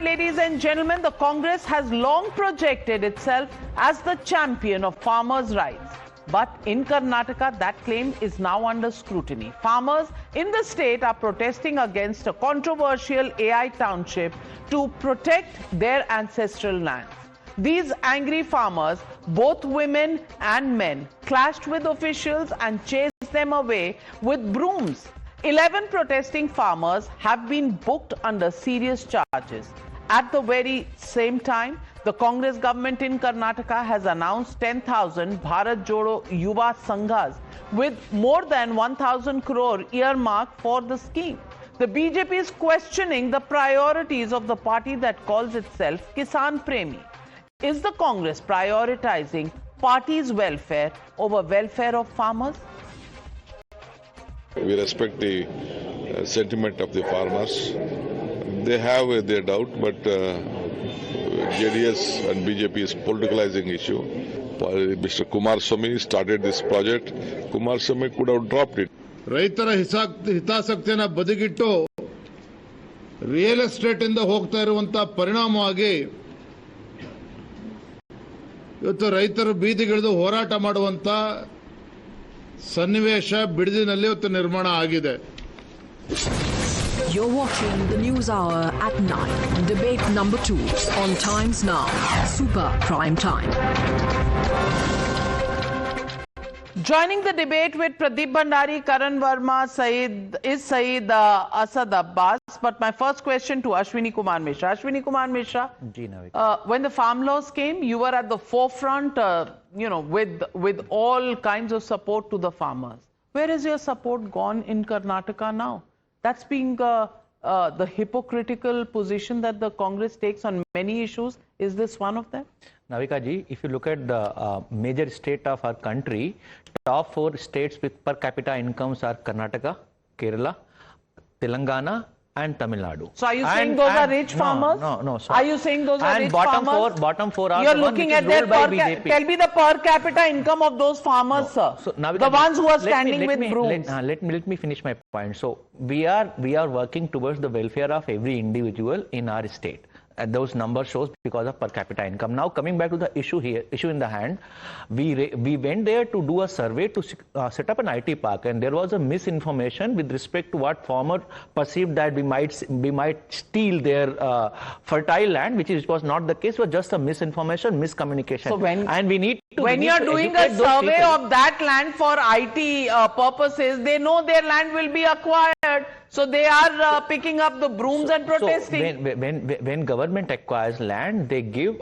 Ladies and gentlemen, the Congress has long projected itself as the champion of farmers' rights. But in Karnataka, that claim is now under scrutiny. Farmers in the state are protesting against a controversial AI township to protect their ancestral lands. These angry farmers, both women and men, clashed with officials and chased them away with brooms. 11 protesting farmers have been booked under serious charges. At the very same time, the Congress government in Karnataka has announced 10,000 Bharat Jodo Yuva Sanghas with more than 1,000 crore earmarked for the scheme. The BJP is questioning the priorities of the party that calls itself Kisan Premi. Is the Congress prioritizing party's welfare over welfare of farmers? We respect the sentiment of the farmers. They have their doubt, but JDS and BJP is politicalizing issue. Mr. Kumaraswamy started this project. Kumaraswamy could have dropped it. ರೈತರ ಹಿತಾಸಕ್ತಿಯನ್ನು ಬದಿಗಿಟ್ಟು real estate ಇಂದ ಹೋಗ್ತಾ ಇರುವಂತ ಪರಿಣಾಮವಾಗಿ ಇವತ್ತು ರೈತರು ಬೀದಿಗಿಳಿದು ಹೋರಾಟ ಮಾಡುವಂತ ಸನ್ನಿವೇಶ ಬಿಡದಿನಲ್ಲಿ ಇವತ್ತು ನಿರ್ಮಾಣ ಆಗಿದೆ. You're watching the News Hour at 9. Debate number 2 on Times Now. Super Prime Time. Joining the debate with Pradeep Bhandari, Karan Verma, Syed Asad Abbas. But my first question to Ashwini Kumar Mishra. Ashwini Kumar Mishra, when the farm laws came, you were at the forefront, with all kinds of support to the farmers. Where is your support gone in Karnataka now? That's being the hypocritical position that the Congress takes on many issues. Is this one of them? Navika ji, if you look at the major state of our country, top 4 states with per capita incomes are Karnataka, Kerala, Telangana and Tamil Nadu. So are you saying those are rich farmers? No. Are you saying those are rich farmers? Bottom four are You're the one looking which at is their ruled by BJP. Tell me the per capita income of those farmers, sir. So, Navika, the ones who are standing with brooms. Let me finish my point. So we are working towards the welfare of every individual in our state. And those numbers shows because of per capita income. Now coming back to the issue in the hand, we went there to do a survey to set up an IT park, and there was a misinformation with respect to what farmer perceived that we might steal their fertile land, which was not the case. It was just a misinformation, miscommunication. So and we need to when you are doing a survey of that land for IT purposes, they know their land will be acquired. So they are picking up the brooms and protesting. So when government acquires land, they give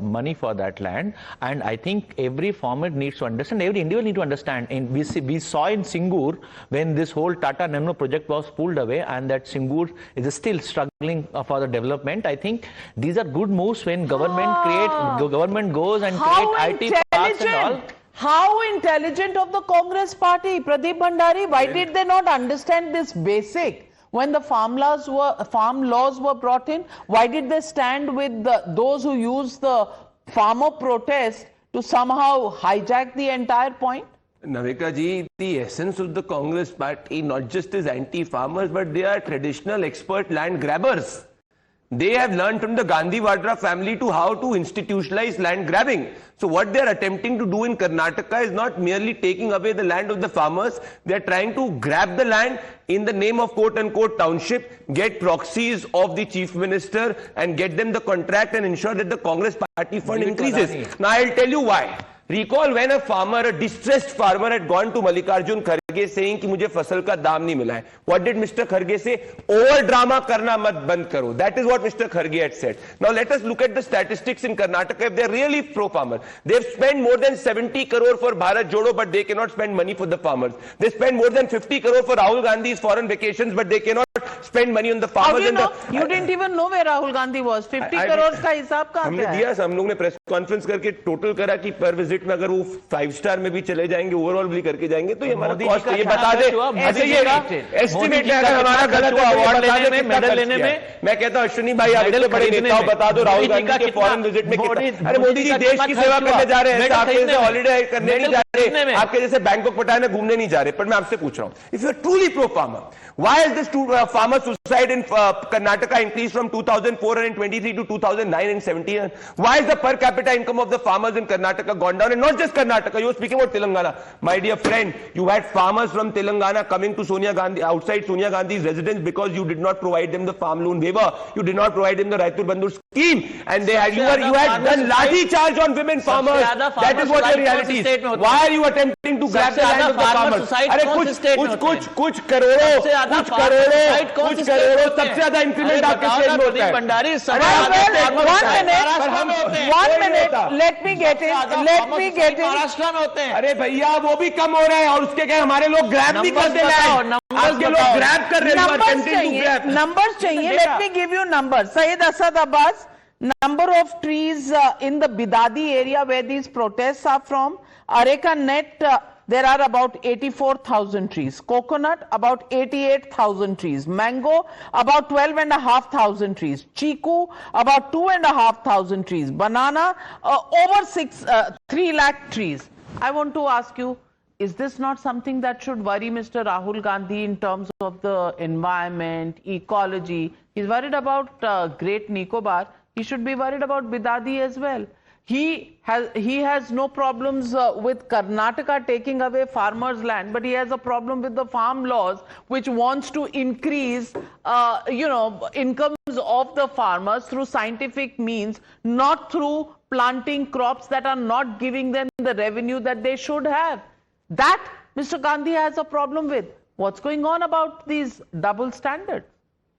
money for that land, and I think every farmer needs to understand, every individual needs to understand. And we saw in Singur when this whole Tata Nano project was pulled away, and that Singur is still struggling for the development. I think these are good moves when government goes and create IT parks and all. How intelligent of the Congress party, Pradeep Bhandari. Why did they not understand this basic? When the farm laws were brought in, why did they stand with those who use the farmer protest to somehow hijack the entire point? Navika ji, the essence of the Congress party not just is anti-farmers, but they are traditional expert land grabbers. They have learned from the Gandhi Vadra family to how to institutionalize land grabbing. So what they are attempting to do in Karnataka is not merely taking away the land of the farmers. They are trying to grab the land in the name of quote-unquote township, get proxies of the chief minister and get them the contract and ensure that the Congress party fund increases. Now I'll tell you why. Recall when a distressed farmer had gone to Mallikarjun Kharge saying कि मुझे फसल का दाम नहीं मिला है. What did Mr. Kharge say? Over drama करना मत बंद करो. That is what Mr. Kharge had said. Now let us look at the statistics in Karnataka. If they are really pro-farmer, they've spent more than 70 crore for Bharat Jodo, but they cannot spend money for the farmers. They spend more than 50 crore for Rahul Gandhi's foreign vacations, but they cannot spend money on the farmers. How do you know? You didn't even know where Rahul Gandhi was. 50 crores का हिसाब कहाँ हमने दिया, हम लोग ने press conference करके total करा कि पर विजिट में अगर वो 5 स्टार में भी चले जाएंगे, ओवरऑल भी करके जाएंगे, तो ये हमारा कॉस्ट ये बता दे. अच्छा ये एस्टिमेट है, अगर हमारा गलत है अवार्ड लेने में, मेडल लेने में, मैं कहता हूं अश्विनी भाई आप इतने बड़े नेता हो, बता दो राहुल गांधी के फॉरेन विजिट में कितना. अरे मोदी जी देश की सेवा करने जा रहे हैं, हॉलीडे करने नहीं जा रहे. जैसे आपके जैसे बैंकॉक पटाया में घूमने नहीं जा रहे, पर मैं आपसे पूछ रहा हूं, if you are truly pro farmer, why has this farmer suicide in Karnataka increased from 2,423 to 2,917? Why is the per capita income of the farmers in Karnataka gone down? And not just Karnataka, you were speaking about Telangana. My dear friend, you had farmers from Telangana coming to Sonia Gandhi, outside Sonia Gandhi's residence, because you did not provide them the farm loan waiver, you did not provide them the Raitur Bandhu scheme, and they had, you had done lathi charge on women farmers. That is what your reality is. Why are you attempting to grab the land of the farmers? अरे कुछ करोड़ों सबसे ज्यादा increment आपके state में होता है। Bhandari, one minute, let me get in. Maharashtra में होते हैं। अरे भैया वो भी कम हो रहे हैं, और उसके क्या हमारे लोग ग्रैब भी करते हैं, आपके लोग ग्रैब कर रहे हैं। नंबर्स चाहिए, let me give you numbers. Syed Asad Abbas, number of trees in the Bidadi area where these protests are from. Areca net, there are about 84,000 trees. Coconut, about 88,000 trees. Mango, about 12,500 trees. Chiku, about 2,500 trees. Banana, over 3 lakh trees. I want to ask you, is this not something that should worry Mr. Rahul Gandhi in terms of the environment, ecology? He's worried about Great Nicobar. He should be worried about Bidadi as well. He has no problems with Karnataka taking away farmers' land, but he has a problem with the farm laws, which wants to increase, incomes of the farmers through scientific means, not through planting crops that are not giving them the revenue that they should have. That Mr. Gandhi has a problem with. What's going on about these double standards?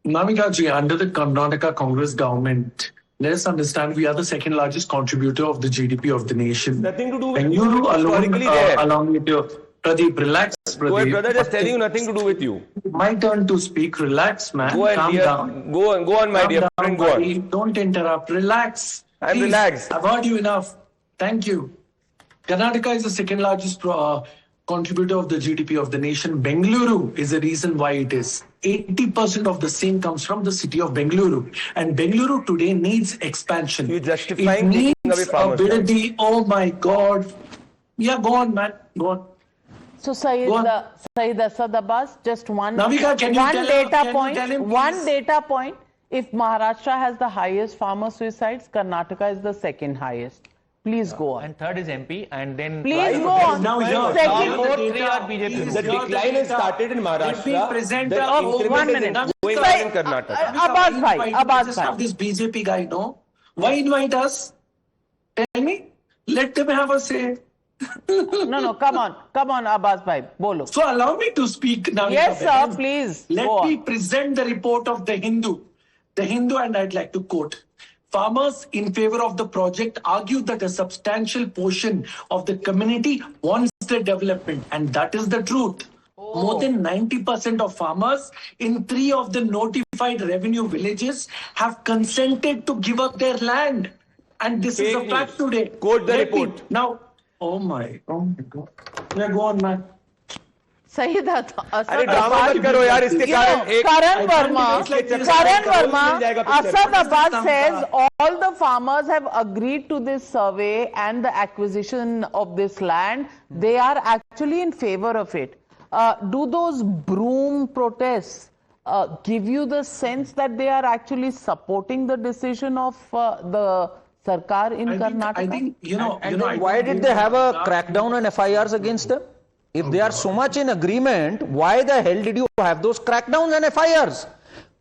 Navika ji, under the Karnataka Congress government, let us understand we are the second largest contributor of the GDP of the nation. Nothing to do with and you. Along with your Pradeep, relax, Pradeep. Go ahead, brother, just telling you, nothing to do with you. My turn to speak. Relax, man. Go ahead, Calm dear. down. Go on, my Calm dear down, friend. Go buddy. on. Don't interrupt. Relax. I'm Please. relaxed. I've heard you enough. Thank you. Karnataka is the second largest contributor of the GDP of the nation. Bengaluru is the reason why it is. 80% of the same comes from the city of Bengaluru. And Bengaluru today needs expansion. You're justifying it needs taking away farmers' land. ability. Oh my God. Yeah, go on, man. Go on. So Syed Asad Abbas, just one Navika, can you tell him- data can you point. tell him, One please? data point. If Maharashtra has the highest farmer suicides, Karnataka is the second highest. Please go on. And third is MP, and then Please go on. Now here, Second, now the three data are BJP. is The your decline has data. started in Maharashtra. Let me present The a- increment one is minute. going Say- on in Karnataka. Abbas bhai, Abbas Just bhai. have this BJP guy, no? Why invite us? Tell me. Let them have a say. No, come on, Abbas bhai, bolo. So allow me to speak now. Yes, sir, please. Let Go me on. present the report of the Hindu. The Hindu, and I'd like to quote. Farmers in favor of the project argue that a substantial portion of the community wants the development, and that is the truth. More than 90% of farmers in 3 of the notified revenue villages have consented to give up their land. And this is Fake a fact news. today. Quote the Let me- report. Now, oh my God. Yeah, go on, man. Syed Asad अरे drama मत Abbas. करो यार, इसके You know, कारण एक Karan Verma, मिल जाएगा picture. Asad Abbas says all the farmers have agreed to this survey and the acquisition of this land. They are actually in favor of it. Do those broom protests give you the sense that they are actually supporting the decision of the Sarkar in Karnataka? I think, Why did they have a crackdown on FIRs against them? If they are so much in agreement, why the hell did you have those crackdowns and FIRs?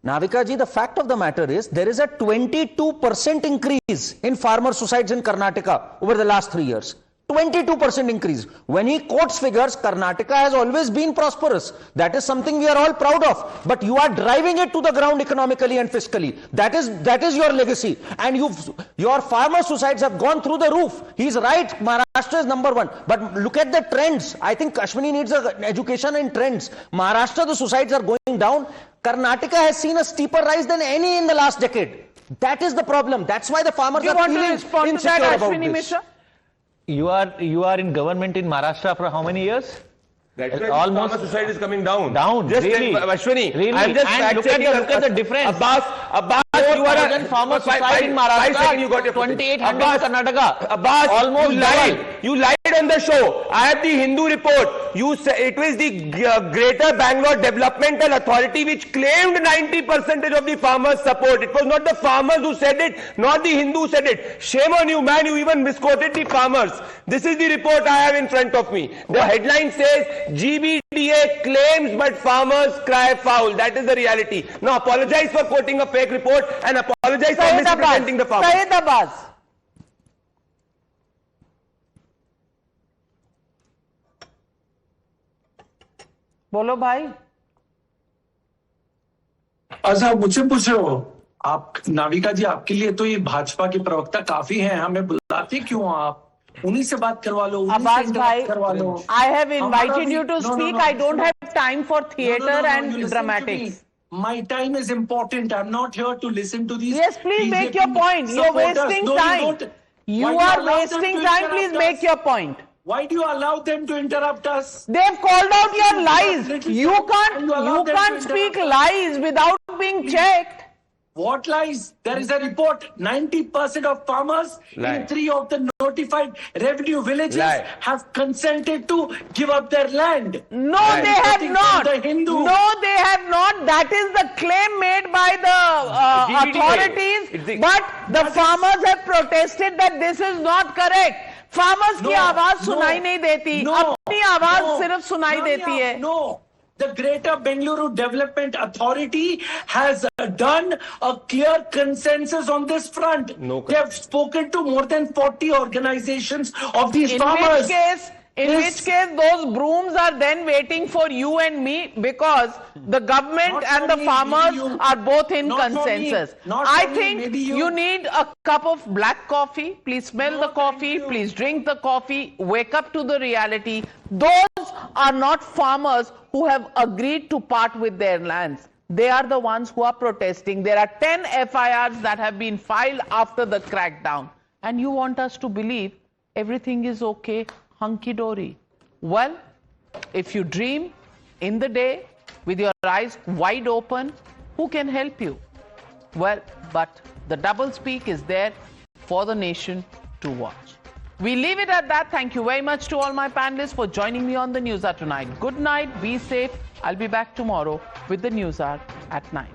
Navika ji, the fact of the matter is there is a 22% increase in farmer suicides in Karnataka over the last 3 years. 22% increase. When he quotes figures, Karnataka has always been prosperous. That is something we are all proud of. But you are driving it to the ground economically and fiscally. That is your legacy. And your farmer suicides have gone through the roof. He's right. Maharashtra is number 1. But look at the trends. I think Ashwini needs an education in trends. Maharashtra, the suicides are going down. Karnataka has seen a steeper rise than any in the last decade. That is the problem. That's why the farmers You are want to feeling respond to insecure that, about Ashwini this. Mishra? You are in government in Maharashtra for how many years? That's why Almost farmer suicide is coming down. Just really? Ashwini, really? I'm just And look at the difference. Abbas, you are a farmers five- suicide in five Maharashtra. seconds, you got your 2,800 Abbas, Karnataka. Abbas, Almost you lied. double. You lied said on the show, I have the Hindu report. You say it was the Greater Bangalore Developmental Authority which claimed 90% of the farmers' support. It was not the farmers who said it, not the Hindu who said it. Shame on you, man, you even misquoted the farmers. This is the report I have in front of me. The headline says, GBDA claims but farmers cry foul. That is the reality. Now apologize for quoting a fake report and apologize for misrepresenting the farmers. Syed Abbas. बोलो भाई. अच्छा मुझसे पूछ रहे हो आप नाविका जी, आपके लिए तो ये भाजपा के प्रवक्ता काफी हैं, हमें बुलाते क्यों आप? उन्हीं से बात करवा लो, Abbas भाई, I have invited you to speak. I don't have time for theater and dramatics. My time is important. I'm not here to listen to these. Yes, please make your point. You're wasting time. You are wasting time. Please make your point. Why do you allow them to interrupt us? They've called out your lies. You can't speak lies without being checked. What lies? There is a report. 90% of farmers in 3 of the notified revenue villages have consented to give up their land. No, they have not. No, they have not. That is the claim made by the authorities. But the farmers have protested that this is not correct. Farmers की आवाज सुनाई नहीं देती, अपनी आवाज सिर्फ सुनाई देती है. No, the Greater Bengaluru Development Authority has done a clear consensus on this front. They have spoken to more than 40 organizations of these farmers. In which case, those brooms are then waiting for you and me because the government and the farmers are both in consensus. I think you need a cup of black coffee. Please smell the coffee. Please drink the coffee. Wake up to the reality. Those are not farmers who have agreed to part with their lands. They are the ones who are protesting. There are 10 FIRs that have been filed after the crackdown. And you want us to believe everything is okay, hunky-dory. Well, if you dream in the day with your eyes wide open, who can help you? Well, but the doublespeak is there for the nation to watch. We leave it at that. Thank you very much to all my panelists for joining me on the News Hour tonight. Good night. Be safe. I'll be back tomorrow with the News Hour at 9.